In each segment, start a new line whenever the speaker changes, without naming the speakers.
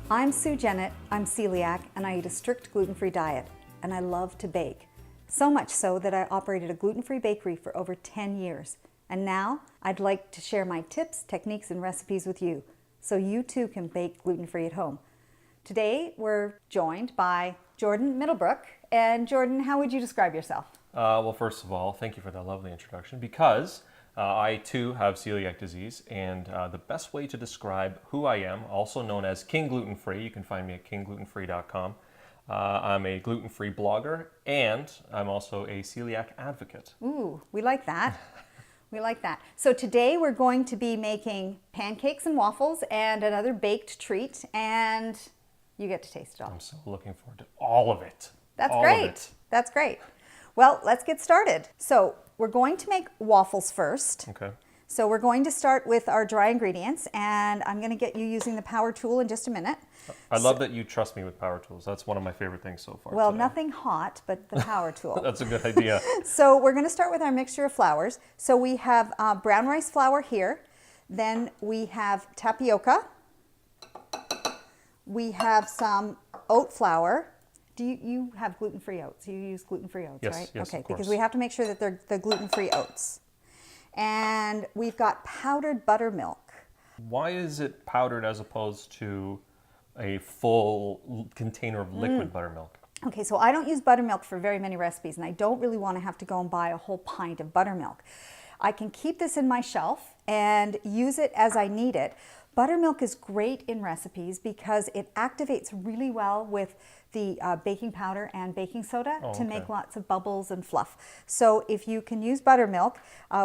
I'm Sue Jennett, I'm celiac, and I eat a strict gluten-free diet, and I love to bake. So much so that I operated a gluten-free bakery for over 10 years. And now I'd like to share my tips, techniques, and recipes with you, so you too can bake gluten-free at home. Today we're joined by Jordan Middlebrook. And Jordan, how would you describe yourself?
Well, first of all, thank you for that lovely introduction, because I too have celiac disease, and the best way to describe who I am, also known as King Gluten Free, you can find me at kingglutenfree.com. I'm a gluten-free blogger, and I'm also a celiac advocate.
Ooh, we like that. We like that. So today we're going to be making pancakes and waffles and another baked treat, and you get to taste it all.
I'm so looking forward to all of it.
That's
all
great.
Of it.
That's great. Well, let's get started. So we're going to make waffles first.
Okay.
So we're going to start with our dry ingredients, and I'm going to get you using the power tool in just a minute.
I love that you trust me with power tools. That's one of my favorite things so far.
Well,
today.
nothing hot, but the power tool.
That's a good idea.
So we're going to start with our mixture of flours. So we have brown rice flour here. Then we have tapioca. We have some oat flour. Do you have gluten-free oats? You use gluten-free oats,
Yes,
right?
yes,
okay,
of course.
because we have to make sure that they're the gluten-free oats. And we've got powdered buttermilk.
Why is it powdered as opposed to a full container of liquid buttermilk?
Okay, so I don't use buttermilk for very many recipes, and I don't really want to have to go and buy a whole pint of buttermilk. I can keep this in my shelf and use it as I need it. Buttermilk is great in recipes because it activates really well with the baking powder and baking soda to make lots of bubbles and fluff. So if you can use buttermilk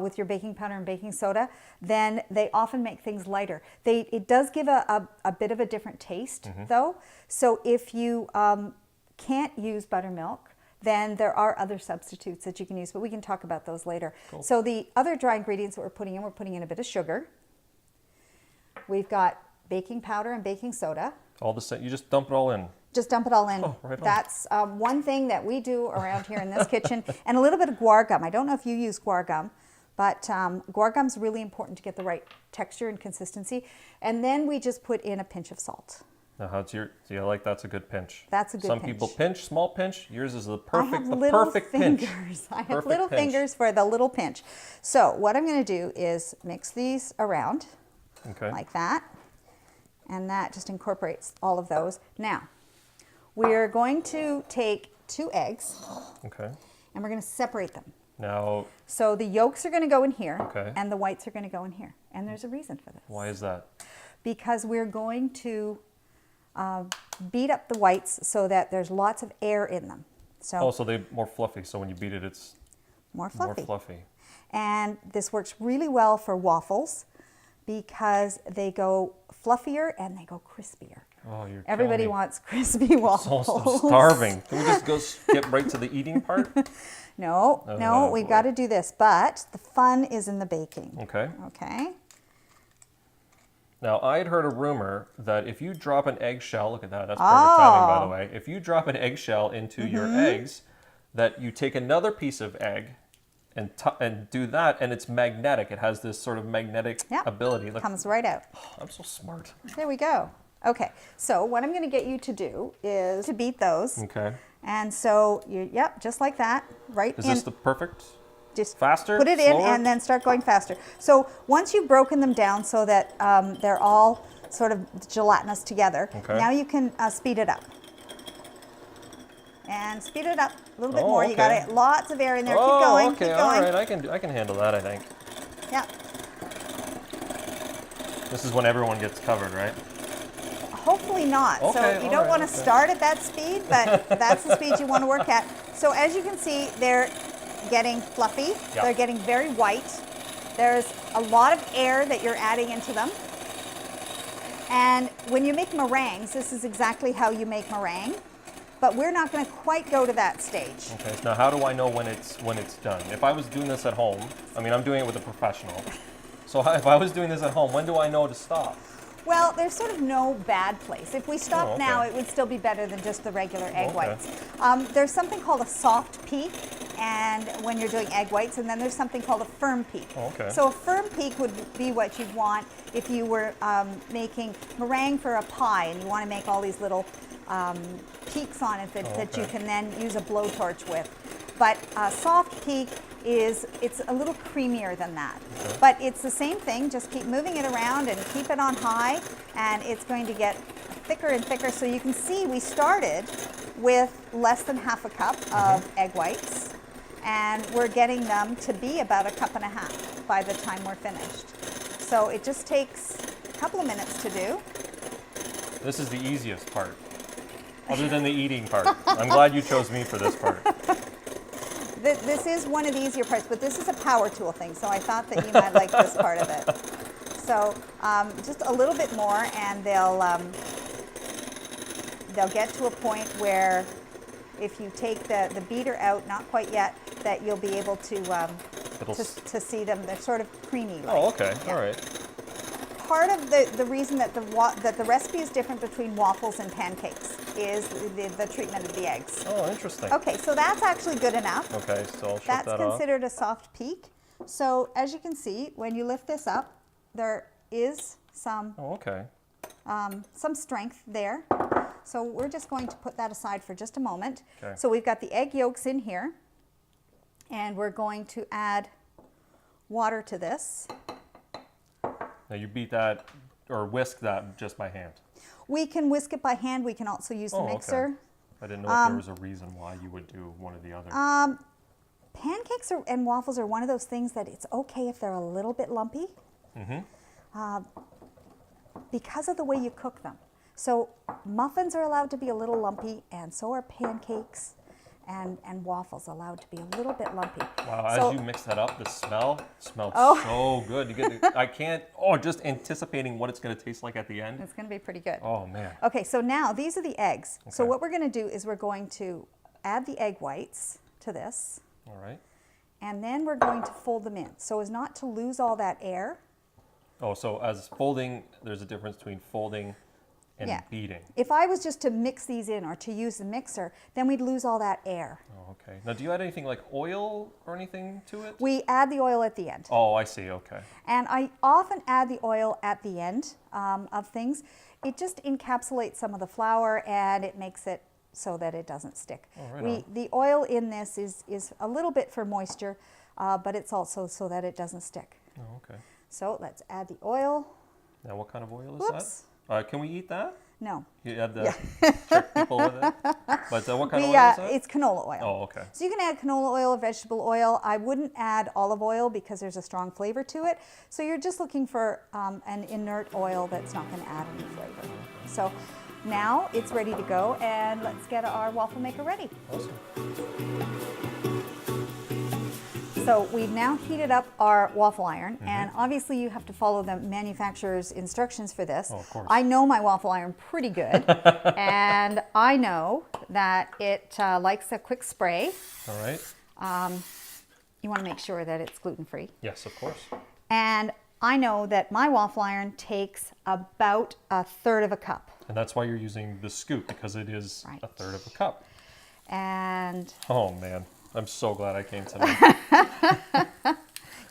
with your baking powder and baking soda, then they often make things lighter. It does give a bit of a different taste though. So if you can't use buttermilk, then there are other substitutes that you can use, but we can talk about those later. Cool. So the other dry ingredients that we're putting in a bit of sugar. We've got baking powder and baking soda.
All the same, you just dump it all in.
Just dump it all in.
Oh, right on.
That's one thing that we do around here in this kitchen. And a little bit of guar gum. I don't know if you use guar gum, but guar gum's really important to get the right texture and consistency. And then we just put in a pinch of salt.
Now, how's your? Do you like that's a good pinch?
That's a good pinch.
Some people pinch, small pinch. Yours is the perfect,
I have little
perfect
fingers.
pinch.
I have little fingers for the little pinch. So what I'm going to do is mix these around, like that, and that just incorporates all of those. Now, we're going to take 2 eggs, and we're going to separate them.
Now,
so the yolks are going to go in here, and the whites are going to go in here. And there's a reason for this.
Why is that?
Because we're going to beat up the whites so that there's lots of air in them. So
they're more fluffy. So when you beat it, it's
more fluffy.
More fluffy.
And this works really well for waffles because they go fluffier and they go crispier.
Oh, you're
Everybody wants crispy waffles.
I'm starving. Can we just go get right to the eating part?
No, we've got to do this. But the fun is in the baking. Okay.
Now, I had heard a rumor that if you drop an eggshell, look at that, that's perfect timing, by the way. If you drop an eggshell into your eggs, that you take another piece of egg and do that, and it's magnetic. It has this sort of magnetic ability. Look,
comes right out.
Oh, I'm so smart.
There we go. Okay, so what I'm going to get you to do is to beat those. And so, just like that, right in.
Is this the perfect?
Just
faster?
Put it in
slower?
and then start going faster. So once you've broken them down so that they're all sort of gelatinous together, now you can speed it up. And speed it up a little bit more. You got lots of air in there. Keep going.
Okay,
keep going.
All right. I can handle that, I think.
Yeah.
This is when everyone gets covered, right?
Hopefully not. So you don't want to start at that speed, but that's the speed you want to work at. So as you can see, they're getting fluffy. They're getting very white. There's a lot of air that you're adding into them. And when you make meringues, this is exactly how you make meringue. But we're not going to quite go to that stage.
Okay, now how do I know when it's done? If I was doing this at home, I mean, I'm doing it with a professional. So if I was doing this at home, when do I know to stop?
Well, there's sort of no bad place. If we stopped now, it would still be better than just the regular egg whites. There's something called a soft peak, and when you're doing egg whites, and then there's something called a firm peak.
Oh, okay.
So a firm peak would be what you'd want if you were making meringue for a pie, and you want to make all these little peaks on it that you can then use a blowtorch with. But a soft peak it's a little creamier than that.
Okay.
But it's the same thing, just keep moving it around and keep it on high, and it's going to get thicker and thicker. So you can see we started with less than half a cup of egg whites, and we're getting them to be about a cup and a half by the time we're finished. So it just takes a couple of minutes to do.
This is the easiest part, other than the eating part. I'm glad you chose me for this part.
This is one of the easier parts, but this is a power tool thing, so I thought that you might like this part of it. So just a little bit more, and they'll get to a point where if you take the beater out, not quite yet, that you'll be able to see them. They're sort of creamy.
Oh, okay. Yeah. All right.
Part of the reason that the recipe is different between waffles and pancakes is the treatment of the eggs.
Oh, interesting.
Okay, so that's actually good enough.
Okay, so I'll shut
That's
that off.
considered a soft peak. So as you can see, when you lift this up, there is some strength there. So we're just going to put that aside for just a moment.
Okay.
So we've got the egg yolks in here, and we're going to add water to this.
Now you beat that or whisk that just by hand.
We can whisk it by hand. We can also use the mixer.
Okay. I didn't know if there was a reason why you would do one or the other.
Pancakes and waffles are one of those things that it's okay if they're a little bit lumpy because of the way you cook them. So muffins are allowed to be a little lumpy, and so are pancakes, and waffles allowed to be a little bit lumpy.
Wow,
so,
as you mix that up, the smelled so good. You get just anticipating what it's going to taste like at the end.
It's going to be pretty good.
Oh, man.
Okay, so now these are the eggs.
Okay.
So what we're going to do is we're going to add the egg whites to this.
All right.
And then we're going to fold them in so as not to lose all that air.
Oh, so as folding, there's a difference between folding and beating.
If I was just to mix these in or to use the mixer, then we'd lose all that air.
Oh, okay. Now, do you add anything like oil or anything to it?
We add the oil at the end.
Oh, I see. Okay.
And I often add the oil at the end of things. It just encapsulates some of the flour, and it makes it so that it doesn't stick.
Oh, right
The oil in this is a little bit for moisture, but it's also so that it doesn't stick.
Oh, okay.
So let's add the oil.
Now, what kind of oil is
Whoops.
that? Can we eat that?
No.
You had to trick people with it? But what kind of oil is that?
It's canola oil.
Oh, okay.
So you can add canola oil, vegetable oil. I wouldn't add olive oil because there's a strong flavor to it. So you're just looking for an inert oil that's not going to add any flavor. So now it's ready to go, and let's get our waffle maker ready.
Awesome.
So we've now heated up our waffle iron, and obviously you have to follow the manufacturer's instructions for this.
Oh, of course.
I know my waffle iron pretty good, and I know that it likes a quick spray.
All right.
You want to make sure that it's gluten-free.
Yes, of course.
And I know that my waffle iron takes about a third of a cup.
And that's why you're using the scoop, because it is
Right.
a third of a cup.
And
Oh, man. I'm so glad I came tonight.
you haven't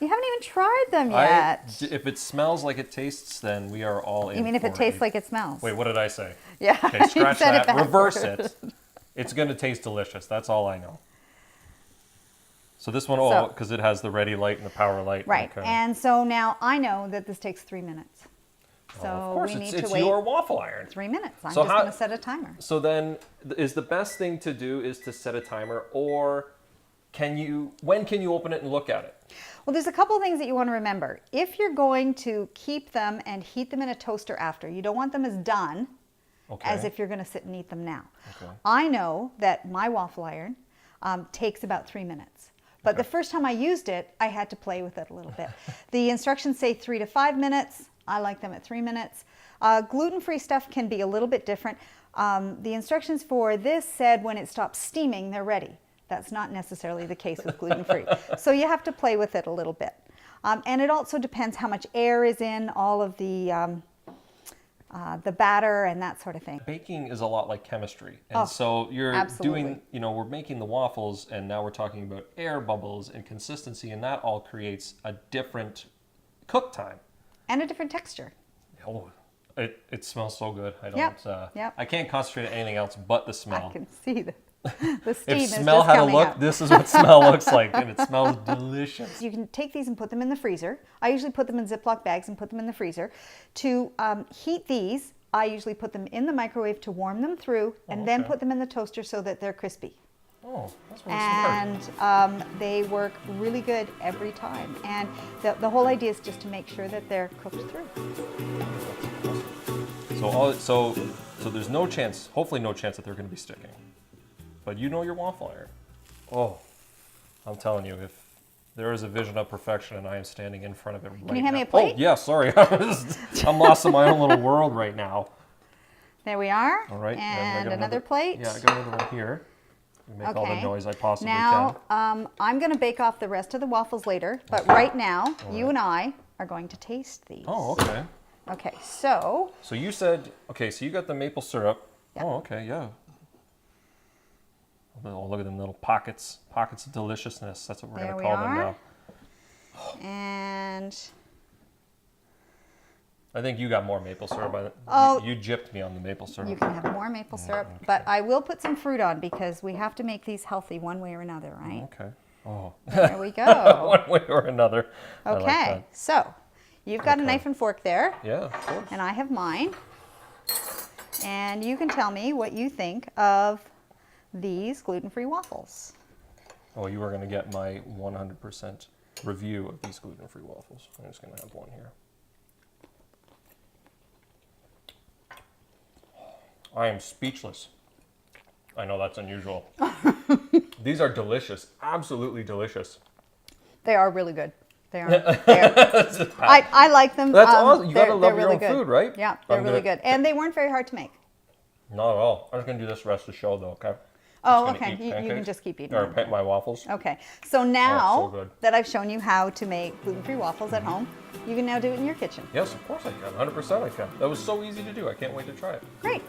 even tried them yet.
If it smells like it tastes, then we are all in.
You mean if it tastes like it smells?
Wait, what did I say?
Yeah.
Okay,
you
scratch
said it
that. Reverse
backwards.
it. It's going to taste delicious. That's all I know. So this one,
So-
because it has the ready light and the power light.
Right.
Okay.
And so now I know that this takes 3 minutes. So
of course,
we need
it's
to wait
your waffle iron.
3 minutes. I'm
So
just
how-
going to set a timer.
So then, is the best thing to do is to set a timer, or when can you open it and look at it?
Well, there's a couple of things that you want to remember. If you're going to keep them and heat them in a toaster after, you don't want them as done
Okay.
as if you're going to sit and eat them now.
Okay.
I know that my waffle iron takes about 3 minutes. But
Okay.
the first time I used it, I had to play with it a little bit. The instructions say 3 to 5 minutes. I like them at 3 minutes. Gluten-free stuff can be a little bit different. The instructions for this said when it stops steaming, they're ready. That's not necessarily the case with gluten-free. So you have to play with it a little bit. And it also depends how much air is in all of the the batter and that sort of thing.
Baking is a lot like chemistry. And so you're
absolutely.
doing, we're making the waffles and now we're talking about air bubbles and consistency, and that all creates a different cook time.
And a different texture.
Oh, it smells so good. I don't.
Yep.
I can't concentrate on anything else but the smell.
I can see the steam
If
is
smell
just
had a
coming
look,
up.
this is what smell looks like, and it smells delicious.
You can take these and put them in the freezer. I usually put them in Ziploc bags and put them in the freezer. To heat these, I usually put them in the microwave to warm them through, and then put them in the toaster so that they're crispy.
Oh, that's really smart.
And they work really good every time. And the whole idea is just to make sure that they're cooked through.
So there's no chance, hopefully no chance that they're going to be sticking. But you know your waffle iron. Oh, I'm telling you, if there is a vision of perfection and I am standing in front of it right now.
Can you hand me a plate?
Oh, yeah, sorry. I'm lost in my own little world right now.
There we are.
All right.
And another plate.
Yeah, I got another one here. Make all the noise I possibly
now,
can.
I'm going to bake off the rest of the waffles later, but right now, you and I are going to taste these.
Oh, okay.
Okay, so.
So you said, okay, so you got the maple syrup.
Yeah.
Oh, okay, yeah. Oh, look at them little pockets of deliciousness. That's what we're going to call them now.
And
I think you got more maple syrup. You gypped me on the maple syrup.
you can have more maple syrup, but I will put some fruit on because we have to make these healthy one way or another, right?
Okay. Oh.
There we go.
One way or another.
Okay,
I like that.
so you've got a knife and fork there.
Yeah, of course.
And I have mine. And you can tell me what you think of these gluten-free waffles.
Oh, you are going to get my 100% review of these gluten-free waffles. I'm just going to have one here. I am speechless. I know that's unusual. These are delicious. Absolutely delicious.
They are really good. They are. I like them.
That's awesome. You got to love your
really
own
good.
food, right?
Yeah, they're really good. And they weren't very hard to make.
Not at all. I'm just going to do this rest of the show, though, okay?
Oh, okay. You can just keep eating.
Or my waffles.
Okay. So now
so good.
that I've shown you how to make gluten-free waffles at home, you can now do it in your kitchen.
Yes, of course I can. 100% I can. That was so easy to do. I can't wait to try it.
Great.